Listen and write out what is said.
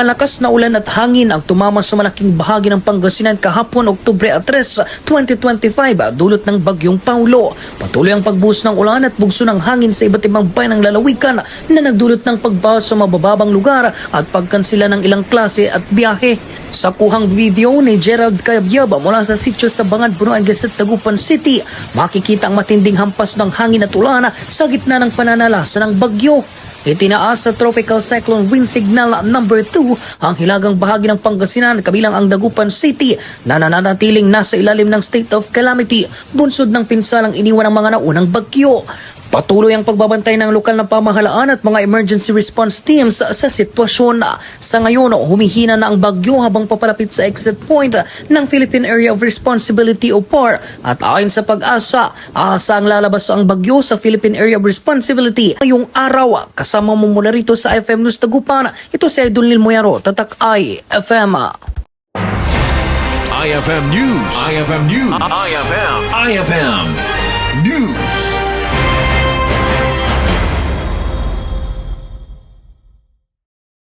Malakas na ulan at hangin ang tumama sa malaking bahagi ng Pangasinan kahapon Oktubre 3, 2025 dulot ng Bagyong Paolo. Patuloy ang pagbuhos ng ulan at bugso ng hangin sa iba't ibang bayan ng lalawigan na nagdulot ng pagbaha sa mabababang lugar at pagkansela ng ilang klase at biyahe. Sa kuhang video ni Gerald Cayabyab mula sa sitio sa Bangad, Bunuan, Gasset, Dagupan City, makikita ang matinding hampas ng hangin at ulan sa gitna ng pananalasa ng bagyo. Itinaas sa Tropical Cyclone Wind Signal number 2 ang hilagang bahagi ng Pangasinan kabilang ang Dagupan City na nananatiling nasa ilalim ng state of calamity bunsod ng pinsalang iniwan ng mga naunang bagyo. Patuloy ang pagbabantay ng lokal na pamahalaan at mga emergency response teams sa sitwasyon. Sa ngayon, humihina na ang bagyo habang papalapit sa exit point ng Philippine Area of Responsibility o PAR. At ayon sa pag-asa, aasang lalabas ang bagyo sa Philippine Area of Responsibility ngayong araw. Kasama mo mula rito sa IFM News Dagupan, ito si Idol Nil Moyaro, Tatak IFM. IFM News. IFM News. IFM News.